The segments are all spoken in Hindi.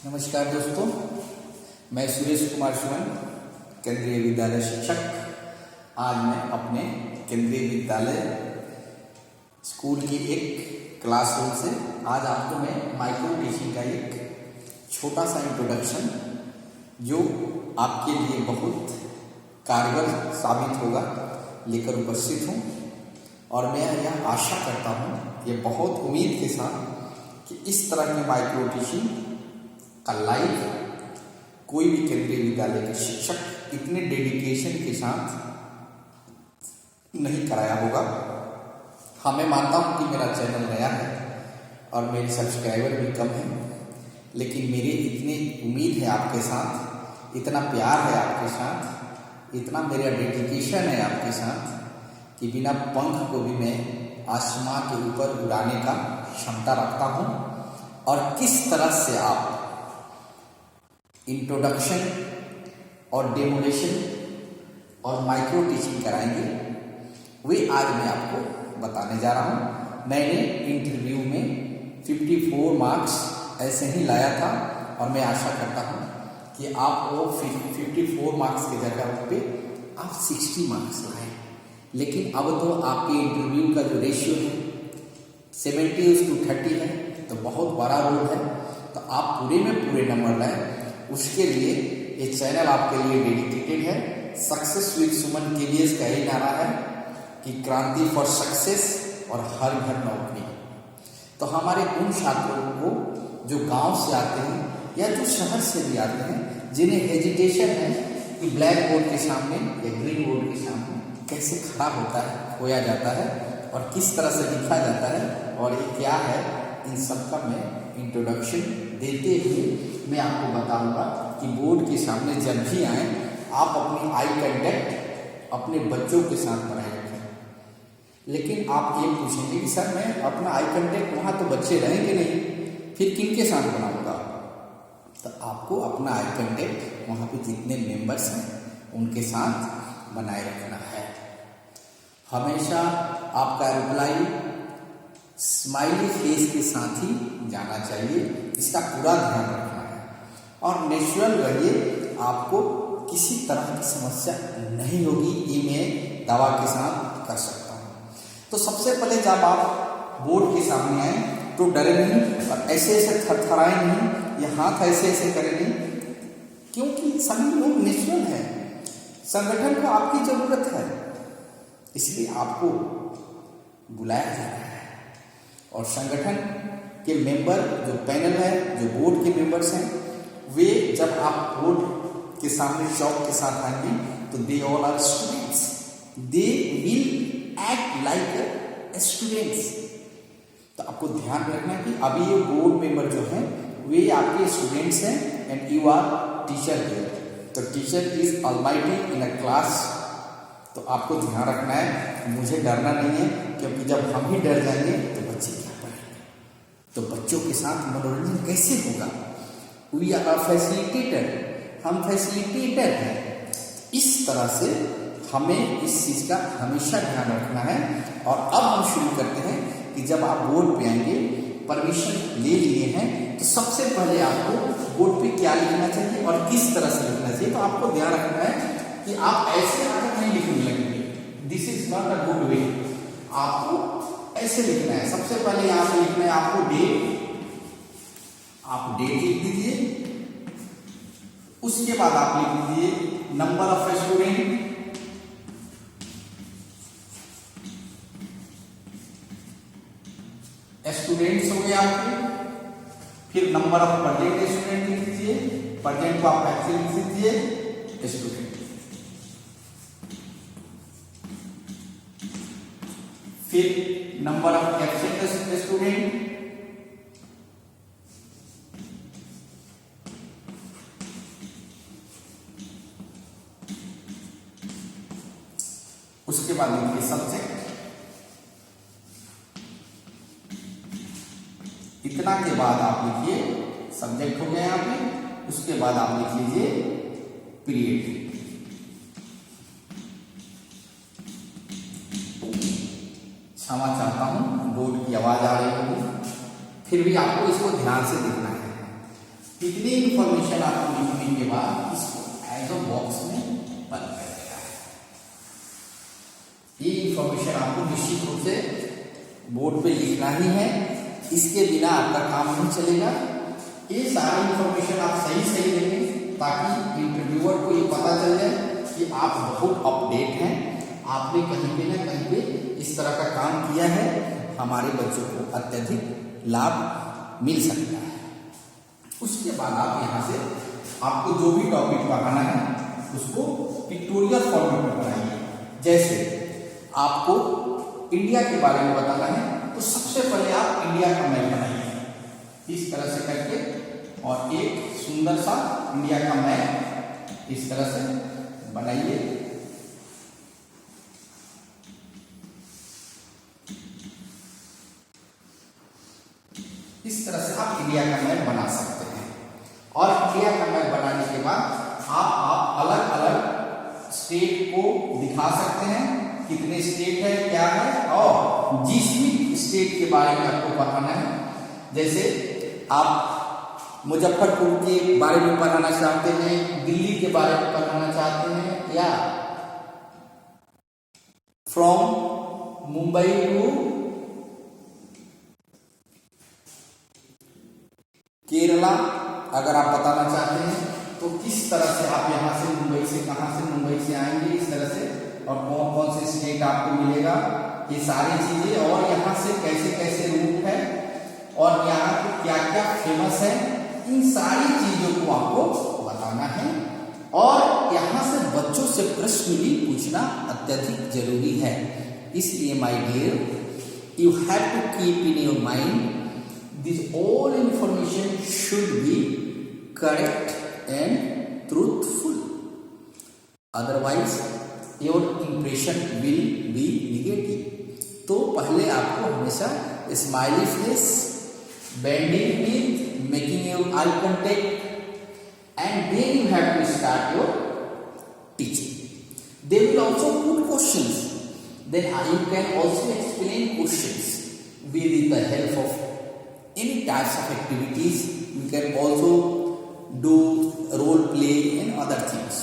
नमस्कार दोस्तों, मैं सुरेश कुमार सुमन, केंद्रीय विद्यालय शिक्षक। आज मैं अपने केंद्रीय विद्यालय स्कूल की एक क्लासरूम से आज आपको मैं माइक्रो टीचिंग का एक छोटा सा इंट्रोडक्शन जो आपके लिए बहुत कारगर साबित होगा लेकर उपस्थित हूँ। और मैं यह आशा करता हूँ, ये बहुत उम्मीद के साथ कि इस तरह की माइक्रो टीचिंग का लाइव कोई भी केंद्रीय विद्यालय के शिक्षक इतने डेडिकेशन के साथ नहीं कराया होगा। हाँ, मैं मानता हूँ कि मेरा चैनल नया है और मेरे सब्सक्राइबर भी कम हैं, लेकिन मेरी इतनी उम्मीद है आपके साथ, इतना प्यार है आपके साथ, इतना मेरा डेडिकेशन है आपके साथ कि बिना पंख को भी मैं आसमां के ऊपर उड़ाने का क्षमता रखता हूँ। और किस तरह से आप इंट्रोडक्शन और डेमोलेशन और माइक्रो टीचिंग कराएंगे, वे आज मैं आपको बताने जा रहा हूँ। मैंने इंटरव्यू में 54 मार्क्स ऐसे ही लाया था और मैं आशा करता हूँ कि आप वो 54 मार्क्स की जगह पे आप 60 मार्क्स लाएं। लेकिन अब तो आपके इंटरव्यू का जो रेशियो है 70:30 है, तो बहुत बड़ा रोल है, तो आप पूरे में पूरे नंबर लाएं। उसके लिए ये चैनल आपके लिए डेडिकेटेड है। सक्सेस विद सुमन के लिए इसका यही नारा है कि क्रांति फॉर सक्सेस और हर घर नौकरी। तो हमारे उन छात्रों को जो गांव से आते हैं या जो शहर से भी आते हैं, जिन्हें हेजिटेशन है कि ब्लैक बोर्ड के सामने या ग्रीन बोर्ड के सामने कैसे खड़ा होता है, खोया जाता है और किस तरह से लिखा जाता है और ये क्या है, इन सब का मैं इंट्रोडक्शन देते हुए मैं आपको बताऊंगा कि बोर्ड के सामने जब भी आए आप अपनी आई कांटेक्ट अपने बच्चों के साथ बनाए रखें। लेकिन आप ये पूछेंगे कि सर मैं अपना आई कांटेक्ट वहाँ तो बच्चे रहेंगे नहीं, फिर किन के साथ बनाऊंगा? तो आपको अपना आई कांटेक्ट वहाँ पे जितने मेंबर्स हैं उनके साथ बनाए रखना है। हमेशा आपका रिप्लाई स्माइली फेस के साथ ही जाना चाहिए, इसका पूरा ध्यान रखना है। और नेचुरल रहिए, आपको किसी तरह की समस्या नहीं होगी, ये मैं दावा के साथ कर सकता हूँ। तो सबसे पहले जब आप बोर्ड के सामने आए तो डरे नहीं और ऐसे ऐसे थरथराए नहीं, ये हाथ ऐसे ऐसे करें नहीं, क्योंकि सभी लोग नेचुरल हैं। संगठन को आपकी जरूरत है, इसलिए आपको बुलाया जा रहा है। और संगठन के मेंबर जो पैनल है, जो बोर्ड के मेंबर्स हैं, वे जब आप बोर्ड के सामने चौक के साथ आएंगे तो they all are students, they will act like students. तो आपको ध्यान रखना कि अभी ये बोर्ड मेंबर जो हैं वे आपके स्टूडेंट्स हैं and you are teacher here. तो teacher is almighty in a class. तो आपको ध्यान रखना है, मुझे डरना नहीं है, क्योंकि जब हम ही डर जाएंगे तो बच्चे क्या पढ़ेंगे? तो बच्चों के साथ मनोरंजन कैसे होगा? वी आर फैसिलिटेटर, हम फैसिलिटेटर हैं। इस तरह से हमें इस चीज़ का हमेशा ध्यान रखना है। और अब हम शुरू करते हैं कि जब आप बोर्ड पे आएंगे, परमिशन ले लिए हैं, तो सबसे पहले आपको बोर्ड पे क्या लिखना चाहिए और किस तरह से लिखना चाहिए। तो आपको ध्यान रखना है कि आप ऐसे आकर नहीं लिखने लगेंगे, this is not a good way. आपको ऐसे लिखना है। सबसे पहले यहाँ पे लिखना है आपको डेट, आप डेट लिख दीजिए। उसके बाद आप लिख दीजिए नंबर ऑफ स्टूडेंट, स्टूडेंट्स हो गए आपके। फिर नंबर ऑफ प्रेजेंट स्टूडेंट लिख दीजिए, प्रेजेंट को आप ऐसे लिख दीजिए स्टूडेंट। फिर नंबर ऑफ एब्सेंट स्टूडेंट, उसके बाद लिखिए सब्जेक्ट। इतना के बाद आप लिखिए सब्जेक्ट हो गया यहाँ पे। उसके बाद आप लिख लीजिए पीरियड। क्षमा चाहता हूँ, बोर्ड की आवाज आ रही होगी, फिर भी आपको इसको ध्यान से देखना है। इतनी इंफॉर्मेशन आपको लिखने के बाद इसको एज अ बॉक्स में बंद कर देना है। ये इंफॉर्मेशन आपको निश्चित रूप से बोर्ड पे लिखना ही है, इसके बिना आपका काम नहीं चलेगा। ये सारी इंफॉर्मेशन आप सही सही देंगे ताकि इंटरव्यूअर को ये पता चल जाए कि आप बहुत अपडेट हैं, आपने कहीं पे ना कहीं पे इस तरह का काम किया है, हमारे बच्चों को अत्यधिक लाभ मिल सकता है। उसके बाद आप यहाँ से आपको जो भी टॉपिक पढ़ाना है उसको पिक्टोरियल फॉर्मेट में पढ़ाइए। जैसे आपको इंडिया के बारे में बताना है तो सबसे पहले आप इंडिया का मैप बनाइए इस तरह से करके, और एक सुंदर सा इंडिया का मैप इस तरह से बनाइए। इस तरह से आप इंडिया का मैप बना सकते हैं। और इंडिया का मैप बनाने के बाद आप अलग अलग स्टेट को दिखा सकते हैं, कितने स्टेट है क्या है, और जिस भी स्टेट के बारे में आपको पढ़ाना है, जैसे आप मुजफ्फरपुर के बारे में पढ़ाना चाहते हैं, दिल्ली के बारे में पढ़ाना चाहते हैं, या फ्रॉम मुंबई टू केरला अगर आप बताना चाहते हैं तो किस तरह से आप यहाँ से मुंबई से कहाँ से मुंबई से आएंगे इस तरह से, और कौन कौन से स्टेट आपको मिलेगा, ये सारी चीजें, और यहाँ से कैसे कैसे रूट है और यहाँ पे क्या क्या फेमस है, इन सारी चीजों को आपको बताना है। और यहाँ से बच्चों से प्रश्न भी पूछना अत्यधिक जरूरी है। इसलिए my dear, you have to keep in your mind this all information should be correct and truthful, otherwise your impression will be negative। तो पहले आपको हमेशा smiley face, bending teeth, making your I contact, and then you have to start your teaching। They will also put questions, then you can also explain questions with the help of any types of activities। You can also do role play and other things।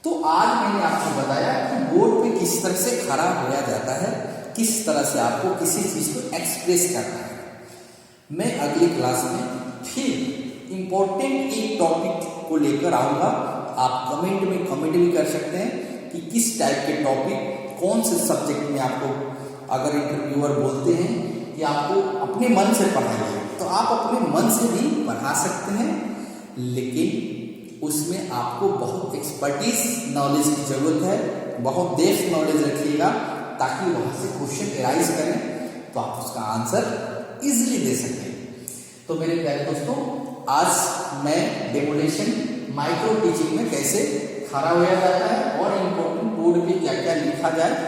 तो आज मैंने आपको बताया कि बोर्ड पे किस तरह से खड़ा होया जाता है, किस तरह से आपको किसी चीज को एक्सप्रेस करना है। मैं अगली क्लास में फिर इम्पोर्टेंट एक टॉपिक को लेकर आऊंगा। आप कमेंट में कमेंट भी कर सकते हैं कि किस टाइप के टॉपिक, कौन से सब्जेक्ट में आपको, अगर इंटरव्यूअर बोलते हैं कि आपको अपने मन से पढ़ाइए तो आप अपने मन से भी पढ़ा सकते हैं, लेकिन उसमें आपको बहुत एक्सपर्टीज नॉलेज की जरूरत है, बहुत डेप्थ नॉलेज रखिएगा ताकि वहां से क्वेश्चन एराइज करें तो आप उसका आंसर इजीली दे सकें। तो मेरे प्यारे दोस्तों, आज मैं डेमोलेशन माइक्रो टीचिंग में कैसे खड़ा होया जाता है और इम्पोर्टेंट बोर्ड पे क्या क्या लिखा जाए,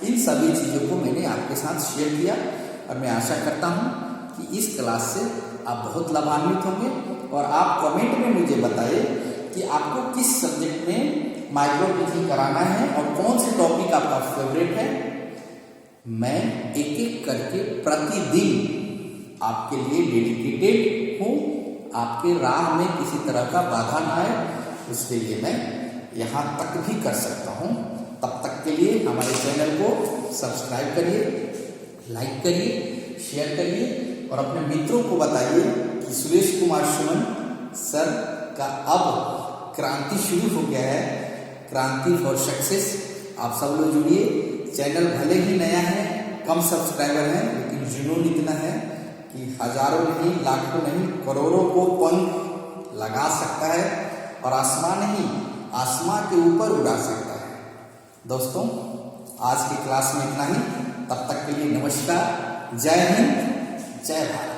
इन सभी चीजों को मैंने आपके साथ शेयर किया। और मैं आशा करता हूं कि इस क्लास से आप बहुत लाभान्वित होंगे, और आप कमेंट में मुझे बताइए कि आपको किस सब्जेक्ट में माइक्रो टीचिंग कराना है और कौन से टॉपिक आपका फेवरेट है। मैं एक एक करके प्रतिदिन आपके लिए डेडिकेटेड हूँ। आपके राह में किसी तरह का बाधा ना आए, उसके लिए मैं यहाँ तक भी कर सकता हूँ। तब तक के लिए हमारे चैनल को सब्सक्राइब करिए, लाइक करिए, शेयर करिए, और अपने मित्रों को बताइए कि सुरेश कुमार सुमन सर का अब क्रांति शुरू हो गया है, क्रांति फॉर सक्सेस। आप सब लोग जुड़िए। चैनल भले ही नया है, कम सब्सक्राइबर हैं, लेकिन जुनून इतना है कि हजारों नहीं, लाखों नहीं, करोड़ों को पंख लगा सकता है और आसमान नहीं, आसमां के ऊपर उड़ा सकता है। दोस्तों, आज की क्लास में इतना ही। तब तक के लिए नमस्कार, जय हिंद, जय भारत।